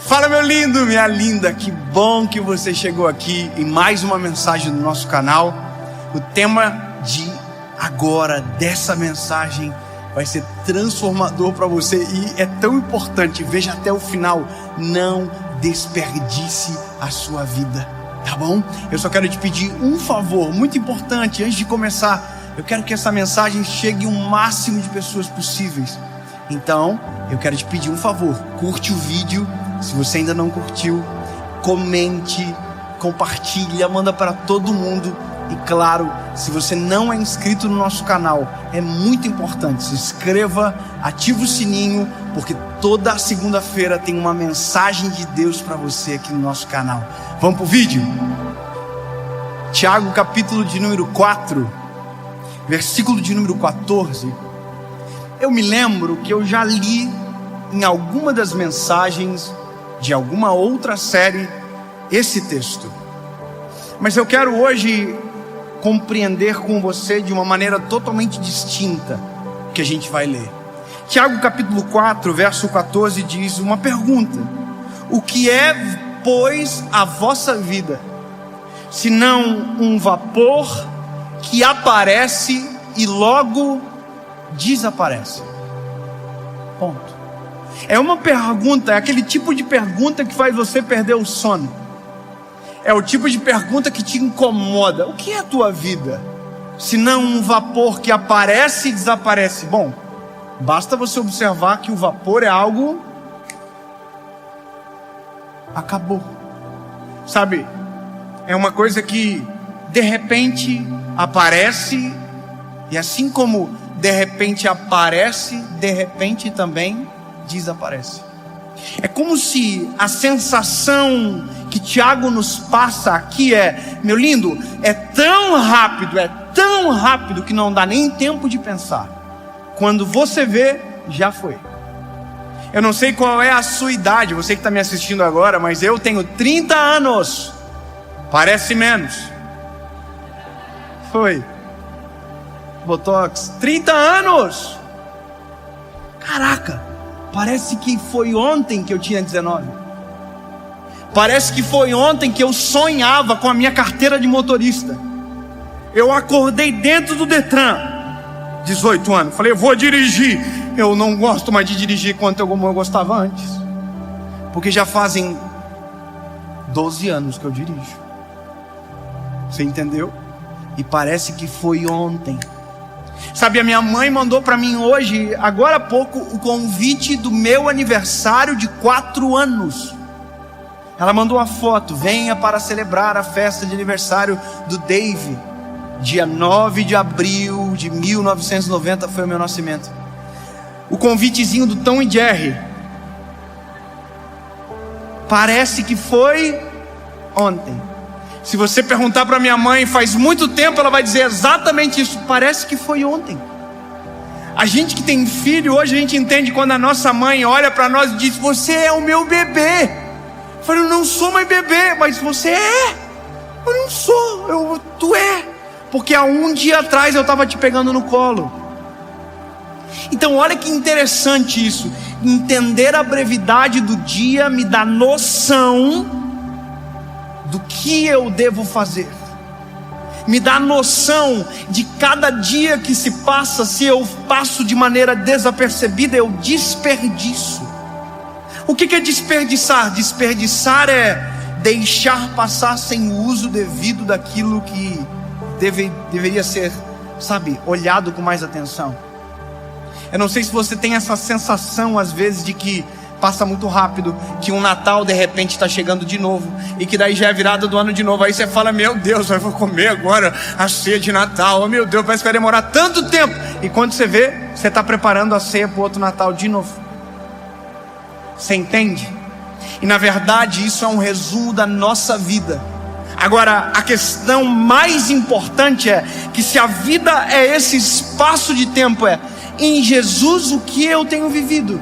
Fala, meu lindo, minha linda, que bom que você chegou aqui em mais uma mensagem do nosso canal. O tema de agora, dessa mensagem, vai ser transformador para você e é tão importante, veja até o final, não desperdice a sua vida, tá bom? Eu só quero te pedir um favor muito importante, antes de começar, eu quero que essa mensagem chegue ao máximo de pessoas possíveis. Então, eu quero te pedir um favor, curte o vídeo. Se você ainda não curtiu, comente, compartilha, manda para todo mundo. E claro, se você não é inscrito no nosso canal, é muito importante, se inscreva, ativa o sininho, porque toda segunda-feira tem uma mensagem de Deus para você aqui no nosso canal. Vamos pro vídeo? Tiago, capítulo de número 4, versículo de número 14. Eu me lembro que eu já li em alguma das mensagens de alguma outra série esse texto, mas eu quero hoje compreender com você de uma maneira totalmente distinta o que a gente vai ler. Tiago capítulo 4, verso 14 diz uma pergunta: o que é, pois, a vossa vida, senão um vapor que aparece e logo desaparece? Ponto. É uma pergunta, é aquele tipo de pergunta que faz você perder o sono. É o tipo de pergunta que te incomoda. O que é a tua vida? Se não um vapor que aparece e desaparece. Bom, basta você observar que o vapor é algo... acabou. Sabe, é uma coisa que de repente aparece, e assim como de repente aparece, de repente também desaparece. É como se a sensação que Tiago nos passa aqui é: meu lindo, é tão rápido que não dá nem tempo de pensar. Quando você vê, já foi. Eu não sei qual é a sua idade, você que está me assistindo agora, mas eu tenho 30 anos. Parece menos. Foi. Botox. 30 anos. Caraca. Parece que foi ontem que eu tinha 19. Parece que foi ontem que eu sonhava com a minha carteira de motorista. Eu acordei dentro do Detran, 18 anos. Falei, eu vou dirigir. Eu não gosto mais de dirigir quanto eu gostava antes, porque já fazem 12 anos que eu dirijo. Você entendeu? E parece que foi ontem. Sabe, a minha mãe mandou para mim hoje, agora há pouco, o convite do meu aniversário de 4 anos. Ela mandou uma foto: venha para celebrar a festa de aniversário do Dave. Dia 9 de abril de 1990 foi o meu nascimento. O convitezinho do Tom e Jerry. Parece que foi ontem. Se você perguntar para minha mãe faz muito tempo, ela vai dizer exatamente isso. Parece que foi ontem. A gente que tem filho hoje, a gente entende quando a nossa mãe olha para nós e diz: você é o meu bebê. Eu falo, eu não sou mais bebê, mas você é. Eu não sou, tu é. Porque há um dia atrás eu estava te pegando no colo. Então olha que interessante isso. Entender a brevidade do dia me dá noção do que eu devo fazer. Me dá noção de cada dia que se passa. Se eu passo de maneira desapercebida, eu desperdiço. O que é desperdiçar? Desperdiçar é deixar passar sem o uso devido daquilo que deveria ser, sabe, olhado com mais atenção. Eu não sei se você tem essa sensação às vezes de que passa muito rápido, que um Natal de repente está chegando de novo, e que daí já é virada do ano de novo. Aí você fala, meu Deus, eu vou comer agora a ceia de Natal, oh meu Deus, parece que vai demorar tanto tempo. E quando você vê, você está preparando a ceia para o outro Natal de novo. Você entende? E na verdade isso é um resumo da nossa vida. Agora, a questão mais importante é que se a vida é esse espaço de tempo, é em Jesus o que eu tenho vivido.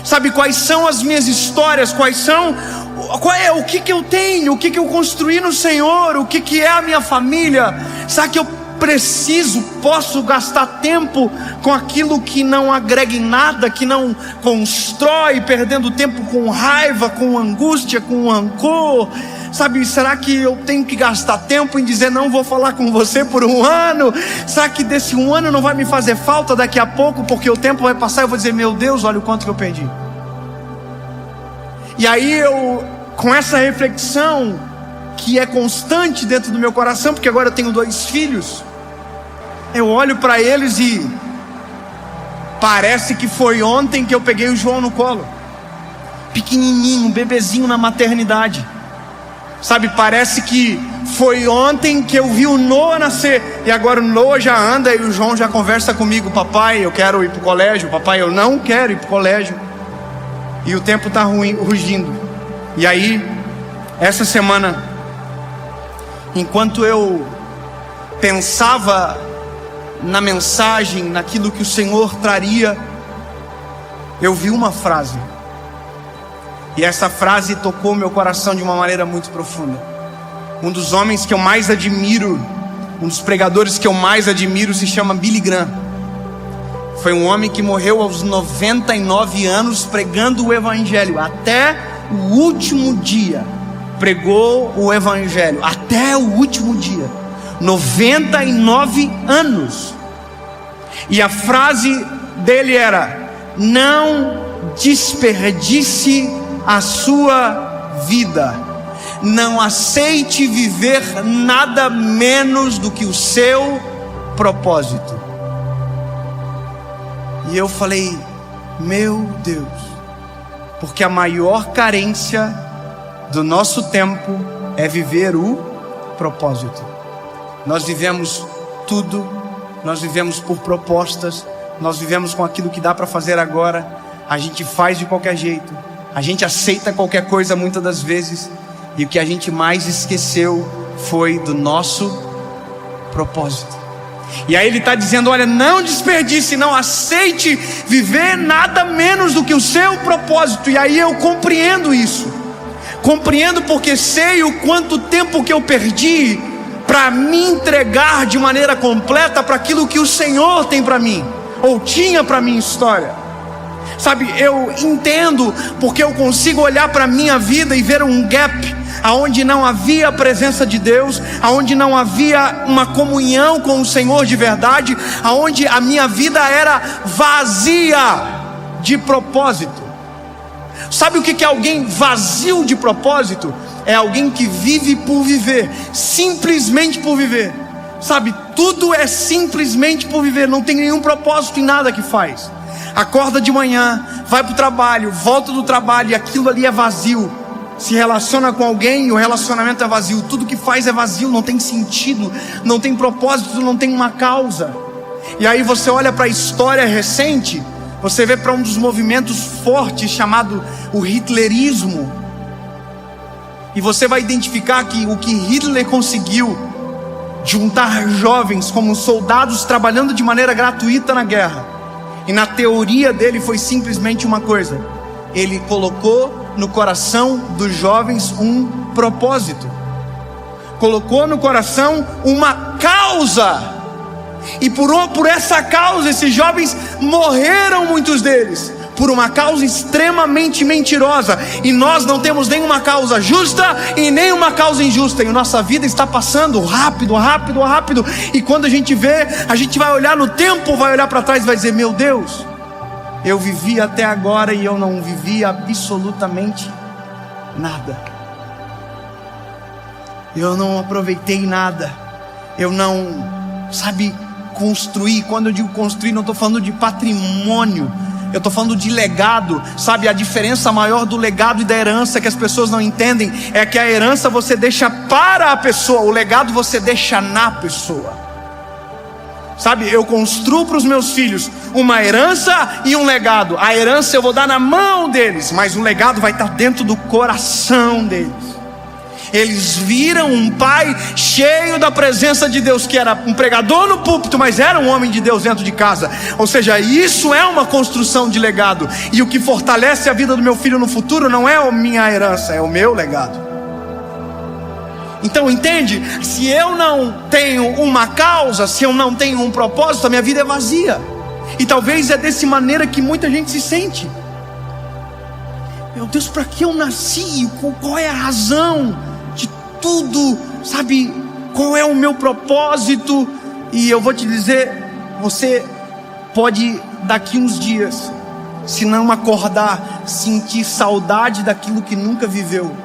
Sabe, quais são as minhas histórias, o que eu tenho, o que eu construí no Senhor, o que é a minha família. Sabe que posso gastar tempo com aquilo que não agrega em nada, que não constrói, perdendo tempo com raiva, com angústia, com rancor? Sabe, será que eu tenho que gastar tempo em dizer não vou falar com você por 1 ano? Será que desse 1 ano não vai me fazer falta daqui a pouco, porque o tempo vai passar e eu vou dizer, meu Deus, olha o quanto que eu perdi. E aí eu, com essa reflexão que é constante dentro do meu coração, porque agora eu tenho 2 filhos, eu olho para eles e parece que foi ontem que eu peguei o João no colo, pequenininho, um bebezinho na maternidade. Sabe, parece que foi ontem que eu vi o Noah nascer, e agora o Noah já anda e o João já conversa comigo, papai, eu quero ir para o colégio, papai, eu não quero ir para o colégio. E o tempo está rugindo. E aí, essa semana, enquanto eu pensava na mensagem, naquilo que o Senhor traria, eu vi uma frase. E essa frase tocou meu coração de uma maneira muito profunda. Um dos homens que eu mais admiro, um dos pregadores que eu mais admiro, se chama Billy Graham. Foi um homem que morreu aos 99 anos pregando o Evangelho. Até o último dia pregou o Evangelho. Até o último dia. 99 anos. E a frase dele era: não desperdice a sua vida, não aceite viver nada menos do que o seu propósito. E eu falei, meu Deus, porque a maior carência do nosso tempo é viver o propósito. Nós vivemos tudo, nós vivemos por propostas, nós vivemos com aquilo que dá para fazer agora, a gente faz de qualquer jeito, a gente aceita qualquer coisa muitas das vezes, e o que a gente mais esqueceu foi do nosso propósito. E aí ele está dizendo, olha, não desperdice, não aceite viver nada menos do que o seu propósito. E aí eu compreendo isso, compreendo porque sei o quanto tempo que eu perdi para me entregar de maneira completa para aquilo que o Senhor tem para mim, ou tinha para minha história. Sabe, eu entendo porque eu consigo olhar para a minha vida e ver um gap aonde não havia a presença de Deus, aonde não havia uma comunhão com o Senhor de verdade, aonde a minha vida era vazia de propósito. Sabe o que é alguém vazio de propósito? É alguém que vive por viver, simplesmente por viver. Sabe, tudo é simplesmente por viver, não tem nenhum propósito em nada que faz. Acorda de manhã, vai para o trabalho, volta do trabalho e aquilo ali é vazio. Se relaciona com alguém e o relacionamento é vazio. Tudo que faz é vazio, não tem sentido, não tem propósito, não tem uma causa. E aí você olha para a história recente, você vê para um dos movimentos fortes chamado o hitlerismo. E você vai identificar que o que Hitler conseguiu juntar jovens como soldados trabalhando de maneira gratuita na guerra. E na teoria dele foi simplesmente uma coisa: ele colocou no coração dos jovens um propósito, colocou no coração uma causa, e por essa causa esses jovens morreram, muitos deles, por uma causa extremamente mentirosa. E nós não temos nenhuma causa justa e nenhuma causa injusta, e nossa vida está passando rápido, rápido, rápido. E quando a gente vê, a gente vai olhar no tempo, vai olhar para trás e vai dizer, meu Deus, eu vivi até agora e eu não vivi absolutamente nada. Eu não aproveitei nada. Eu não, construí. Quando eu digo construir, não estou falando de patrimônio, eu estou falando de legado. Sabe, a diferença maior do legado e da herança que as pessoas não entendem é que a herança você deixa para a pessoa, o legado você deixa na pessoa. Sabe, eu construo para os meus filhos uma herança e um legado. A herança eu vou dar na mão deles, mas o legado vai estar dentro do coração deles. Eles viram um pai cheio da presença de Deus, que era um pregador no púlpito, mas era um homem de Deus dentro de casa. Ou seja, isso é uma construção de legado. E o que fortalece a vida do meu filho no futuro não é a minha herança, é o meu legado. Então entende? Se eu não tenho uma causa, se eu não tenho um propósito, a minha vida é vazia. E talvez é dessa maneira que muita gente se sente. Meu Deus, para que eu nasci? Qual é a razão de tudo? Sabe, qual é o meu propósito? E eu vou te dizer, você pode daqui uns dias, se não acordar, sentir saudade daquilo que nunca viveu.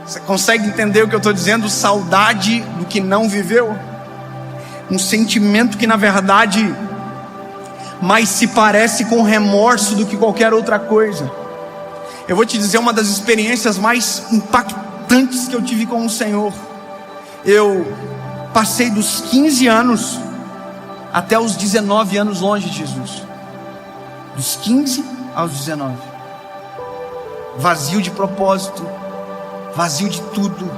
Você consegue entender o que eu estou dizendo? Saudade do que não viveu. Um sentimento que na verdade mais se parece com remorso do que qualquer outra coisa. Eu vou te dizer uma das experiências mais impactantes que eu tive com o Senhor. Eu passei dos 15 anos até os 19 anos longe de Jesus. Dos 15 aos 19. Vazio de propósito, vazio de tudo,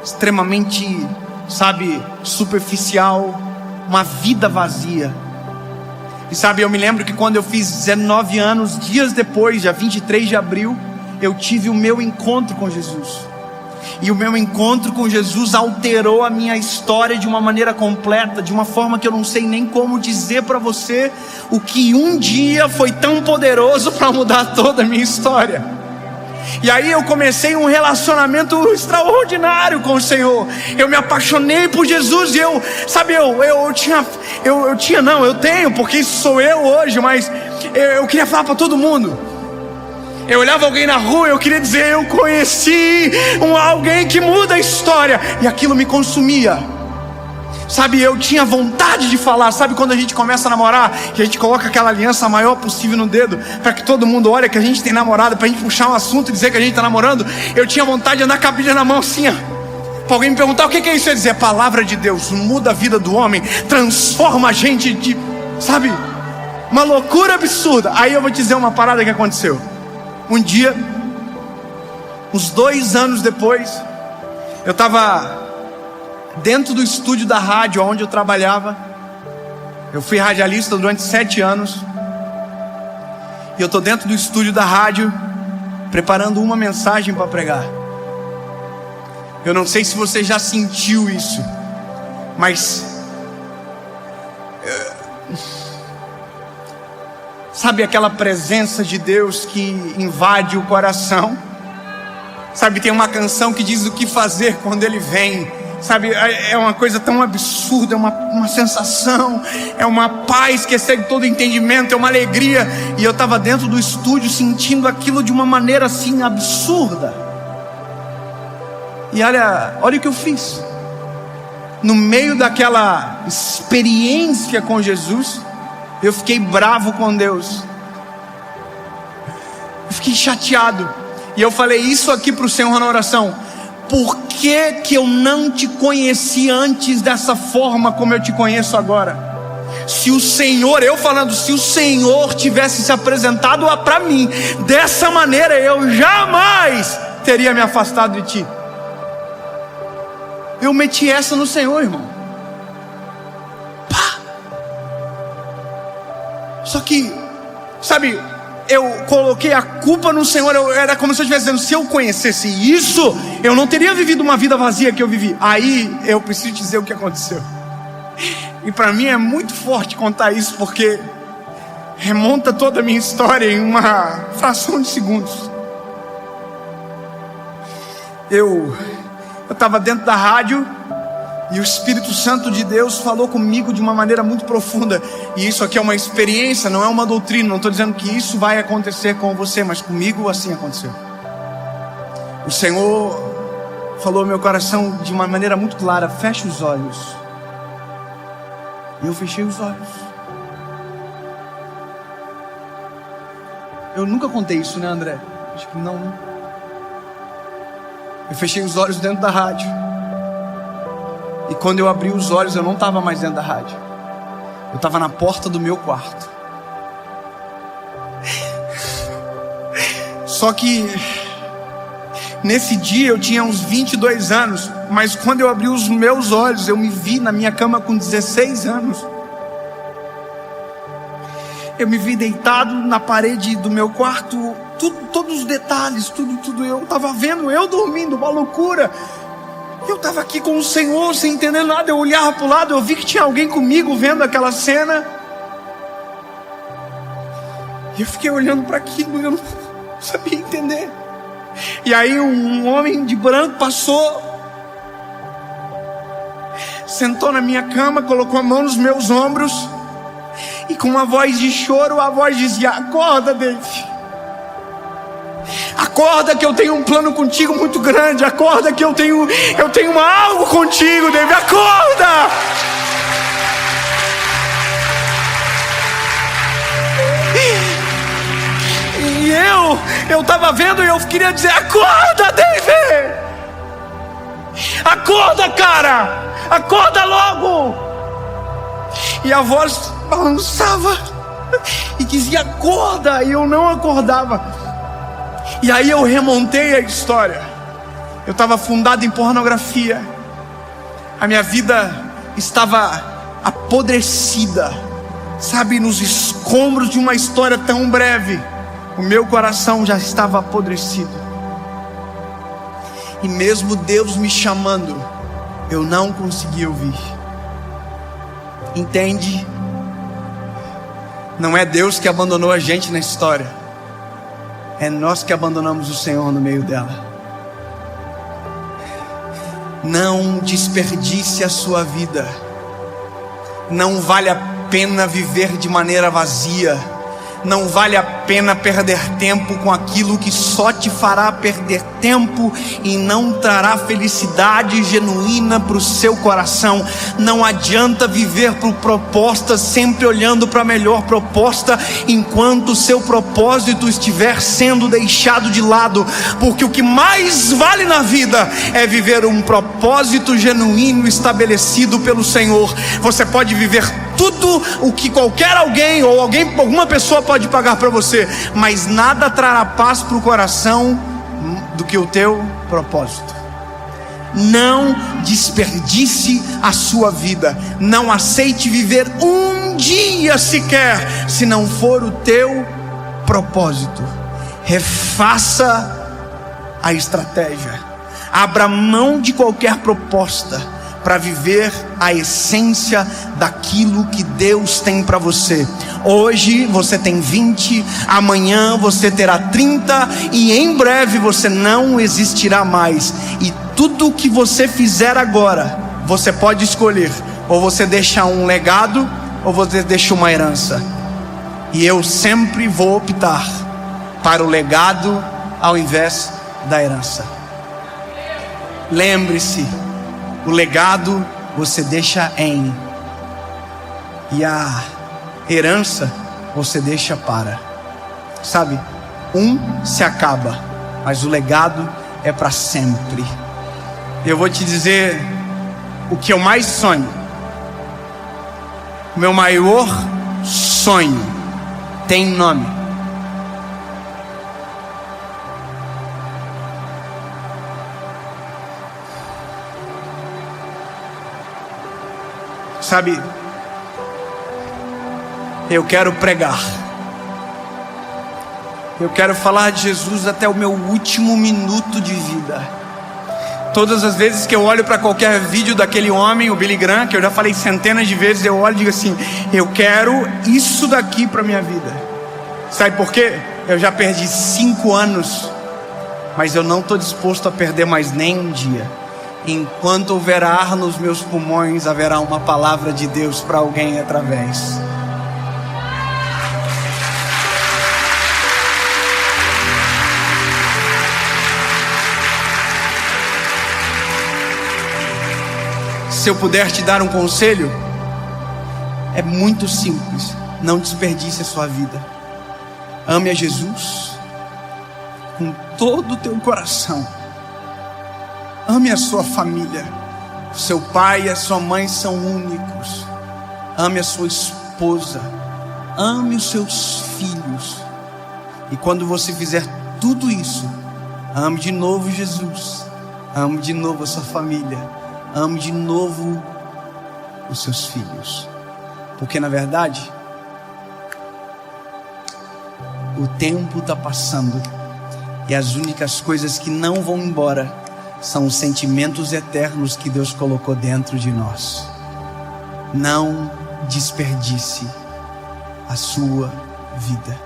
extremamente, sabe, superficial, uma vida vazia. E sabe, eu me lembro que quando eu fiz 19 anos, dias depois, dia 23 de abril, eu tive o meu encontro com Jesus. E o meu encontro com Jesus alterou a minha história de uma maneira completa, de uma forma que eu não sei nem como dizer para você o que um dia foi tão poderoso para mudar toda a minha história. E aí eu comecei um relacionamento extraordinário com o Senhor. Eu me apaixonei por Jesus. E eu tenho, porque isso sou eu hoje. Mas eu queria falar para todo mundo. Eu olhava alguém na rua e eu queria dizer: eu conheci alguém que muda a história. E aquilo me consumia. Sabe, eu tinha vontade de falar. Sabe quando a gente começa a namorar, que a gente coloca aquela aliança maior possível no dedo, para que todo mundo olhe que a gente tem namorado, para a gente puxar um assunto e dizer que a gente está namorando? Eu tinha vontade de andar com a Bíblia na mão assim, ó, para alguém me perguntar: o que é isso? Eu ia dizer: a palavra de Deus muda a vida do homem, transforma a gente sabe, uma loucura absurda. Aí eu vou te dizer uma parada que aconteceu. Um dia, uns 2 anos depois, eu estava dentro do estúdio da rádio onde eu trabalhava. Eu fui radialista durante 7 anos. E eu estou dentro do estúdio da rádio, preparando uma mensagem para pregar. Eu não sei se você já sentiu isso, mas sabe aquela presença de Deus que invade o coração? Sabe, tem uma canção que diz o que fazer quando Ele vem. Sabe, é uma coisa tão absurda, é uma sensação, é uma paz que excede todo entendimento, é uma alegria. E eu estava dentro do estúdio sentindo aquilo de uma maneira assim absurda. E olha o que eu fiz. No meio daquela experiência com Jesus, eu fiquei bravo com Deus. Eu fiquei chateado. E eu falei isso aqui para o Senhor na oração: por que eu não te conheci antes dessa forma como eu te conheço agora? Se o Senhor, se o Senhor tivesse se apresentado para mim dessa maneira, eu jamais teria me afastado de ti. Eu meti essa no Senhor, irmão. Pá! Só que, sabe, eu coloquei a culpa no Senhor. Era como se eu estivesse dizendo: se eu conhecesse isso, eu não teria vivido uma vida vazia que eu vivi. Aí eu preciso dizer o que aconteceu. E para mim é muito forte contar isso, porque remonta toda a minha história em uma fração de segundos. Eu estava dentro da rádio e o Espírito Santo de Deus falou comigo de uma maneira muito profunda. E isso aqui é uma experiência, não é uma doutrina. Não estou dizendo que isso vai acontecer com você, mas comigo assim aconteceu. O Senhor falou ao meu coração de uma maneira muito clara: feche os olhos. E eu fechei os olhos. Eu nunca contei isso, né, André? Acho que não, né? Eu fechei os olhos dentro da rádio. E quando eu abri os olhos, eu não estava mais dentro da rádio. Eu estava na porta do meu quarto. Só que nesse dia eu tinha uns 22 anos. Mas quando eu abri os meus olhos, eu me vi na minha cama com 16 anos. Eu me vi deitado na parede do meu quarto, todos os detalhes, tudo. Eu estava vendo, eu dormindo, uma loucura. Eu estava aqui com o Senhor, sem entender nada. Eu olhava para o lado, eu vi que tinha alguém comigo vendo aquela cena. E eu fiquei olhando para aquilo e eu não sabia entender. E aí um homem de branco passou, sentou na minha cama, colocou a mão nos meus ombros e com uma voz de choro, a voz dizia: acorda, Dave. Acorda que eu tenho um plano contigo muito grande. Acorda que eu tenho algo contigo, Dave. Acorda! E eu estava vendo e eu queria dizer: acorda, Dave! Acorda, cara! Acorda logo! E a voz balançava e dizia: acorda! E eu não acordava. E aí eu remontei a história. Eu estava afundado em pornografia. A minha vida estava apodrecida, sabe, nos escombros de uma história tão breve. O meu coração já estava apodrecido. E mesmo Deus me chamando, eu não conseguia ouvir. Entende? Não é Deus que abandonou a gente na história. É nós que abandonamos o Senhor no meio dela. Não desperdice a sua vida. Não vale a pena viver de maneira vazia. Não vale a pena perder tempo com aquilo que só te fará perder tempo e não trará felicidade genuína para o seu coração. Não adianta viver por propostas, sempre olhando para a melhor proposta, enquanto o seu propósito estiver sendo deixado de lado. Porque o que mais vale na vida é viver um propósito genuíno estabelecido pelo Senhor. Você pode viver tudo o que qualquer alguém ou alguma pessoa pode pagar para você, mas nada trará paz para o coração do que o teu propósito. Não desperdice a sua vida. Não aceite viver um dia sequer se não for o teu propósito. Refaça a estratégia. Abra mão de qualquer proposta para viver a essência daquilo que Deus tem para você. Hoje você tem 20, amanhã você terá 30 e em breve você não existirá mais. E tudo o que você fizer agora, você pode escolher: ou você deixa um legado, ou você deixa uma herança. E eu sempre vou optar para o legado ao invés da herança. Lembre-se, o legado você deixa em, e a herança você deixa para. Sabe, se acaba, mas o legado é para sempre. Eu vou te dizer o que eu mais sonho. O meu maior sonho tem nome. Sabe, eu quero pregar. Eu quero falar de Jesus até o meu último minuto de vida. Todas as vezes que eu olho para qualquer vídeo daquele homem, o Billy Graham, que eu já falei centenas de vezes, eu olho e digo assim: eu quero isso daqui para minha vida. Sabe por quê? Eu já perdi 5 anos, mas eu não estou disposto a perder mais nem um dia. Enquanto houver ar nos meus pulmões, haverá uma palavra de Deus para alguém através. Se eu puder te dar um conselho, é muito simples: não desperdice a sua vida. Ame a Jesus com todo o teu coração. Ame a sua família. Seu pai e a sua mãe são únicos. Ame a sua esposa. Ame os seus filhos. E quando você fizer tudo isso, ame de novo Jesus. Ame de novo a sua família. Ame de novo os seus filhos. Porque na verdade, o tempo está passando e as únicas coisas que não vão embora são os sentimentos eternos que Deus colocou dentro de nós. Não desperdice a sua vida.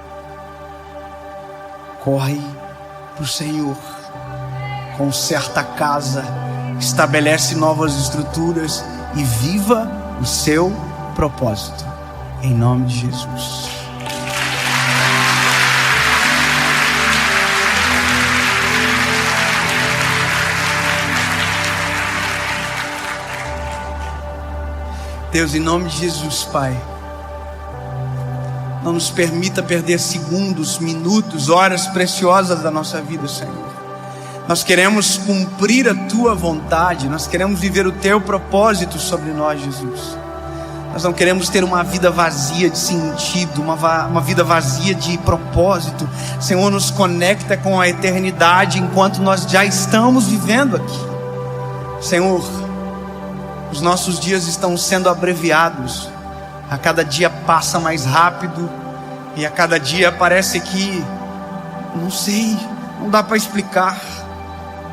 Corre para o Senhor, conserta a casa, estabelece novas estruturas e viva o seu propósito. Em nome de Jesus. Deus, em nome de Jesus, Pai, não nos permita perder segundos, minutos, horas preciosas da nossa vida, Senhor. Nós queremos cumprir a Tua vontade, nós queremos viver o Teu propósito sobre nós, Jesus. Nós não queremos ter uma vida vazia de sentido, uma vida vazia de propósito. Senhor, nos conecta com a eternidade enquanto nós já estamos vivendo aqui. Senhor, os nossos dias estão sendo abreviados. A cada dia passa mais rápido e a cada dia parece que, não sei, não dá para explicar,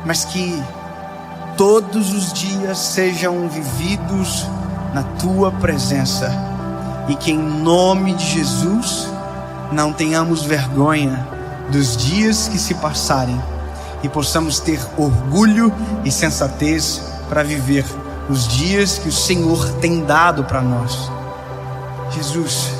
mas que todos os dias sejam vividos na Tua presença e que em nome de Jesus não tenhamos vergonha dos dias que se passarem e possamos ter orgulho e sensatez para viver os dias que o Senhor tem dado para nós. Jesus,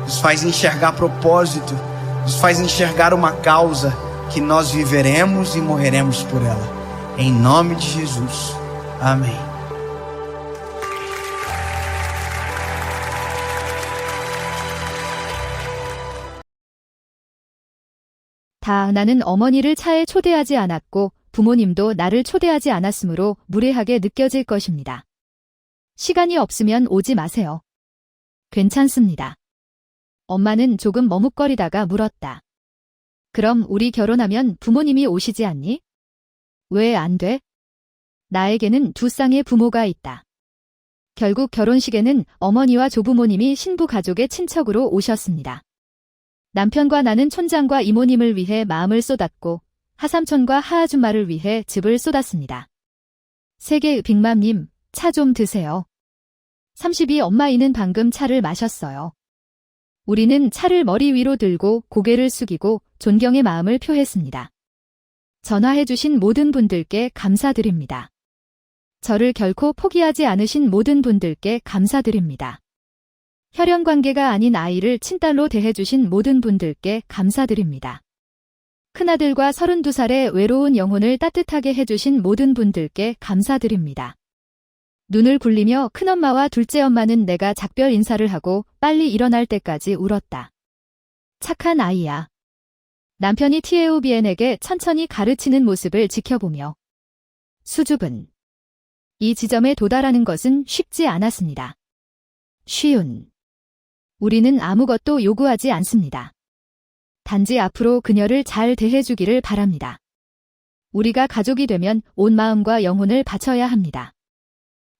nos faz enxergar propósito, nos faz enxergar uma causa que nós viveremos e morreremos por ela. Em nome de Jesus. Amém. 나는 어머니를 차에 초대하지 않았고 부모님도 나를 초대하지 않았으므로 무례하게 느껴질 것입니다. 시간이 없으면 오지 마세요. 괜찮습니다. 엄마는 조금 머뭇거리다가 물었다. 그럼 우리 결혼하면 부모님이 오시지 않니? 왜 안 돼? 나에게는 두 쌍의 부모가 있다. 결국 결혼식에는 어머니와 조부모님이 신부 가족의 친척으로 오셨습니다. 남편과 나는 촌장과 이모님을 위해 마음을 쏟았고 하삼촌과 하아줌마를 위해 집을 쏟았습니다. 세계 빅맘님, 차 좀 드세요. 32 엄마이는 방금 차를 마셨어요. 우리는 차를 머리 위로 들고 고개를 숙이고 존경의 마음을 표했습니다. 전화해주신 모든 분들께 감사드립니다. 저를 결코 포기하지 않으신 모든 분들께 감사드립니다. 혈연관계가 아닌 아이를 친딸로 대해주신 모든 분들께 감사드립니다. 큰아들과 32살의 외로운 영혼을 따뜻하게 해주신 모든 분들께 감사드립니다. 눈을 굴리며 큰엄마와 둘째 엄마는 내가 작별 인사를 하고 빨리 일어날 때까지 울었다. 착한 아이야. 남편이 티에우비엔에게 천천히 가르치는 모습을 지켜보며 수줍은 이 지점에 도달하는 것은 쉽지 않았습니다. 쉬운 우리는 아무것도 요구하지 않습니다. 단지 앞으로 그녀를 잘 대해주기를 바랍니다. 우리가 가족이 되면 온 마음과 영혼을 바쳐야 합니다.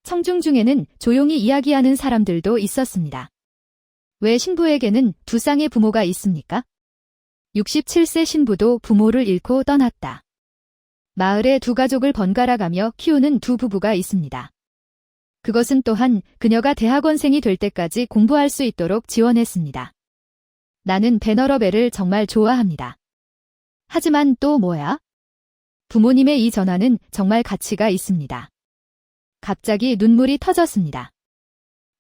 청중 중에는 조용히 이야기하는 사람들도 있었습니다. 왜 신부에게는 두 쌍의 부모가 있습니까? 67세 신부도 부모를 잃고 떠났다. 마을에 두 가족을 번갈아가며 키우는 두 부부가 있습니다. 그것은 또한 그녀가 대학원생이 될 때까지 공부할 수 있도록 지원했습니다. 나는 베너러벨을 정말 좋아합니다. 하지만 또 뭐야? 부모님의 이 전화는 정말 가치가 있습니다. 갑자기 눈물이 터졌습니다.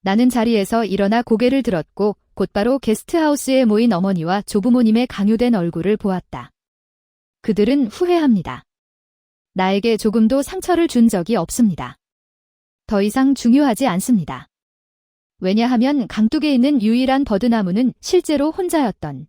나는 자리에서 일어나 고개를 들었고 곧바로 게스트하우스에 모인 어머니와 조부모님의 강요된 얼굴을 보았다. 그들은 후회합니다. 나에게 조금도 상처를 준 적이 없습니다. 더 이상 중요하지 않습니다. 왜냐하면 강둑에 있는 유일한 버드나무는 실제로 혼자였던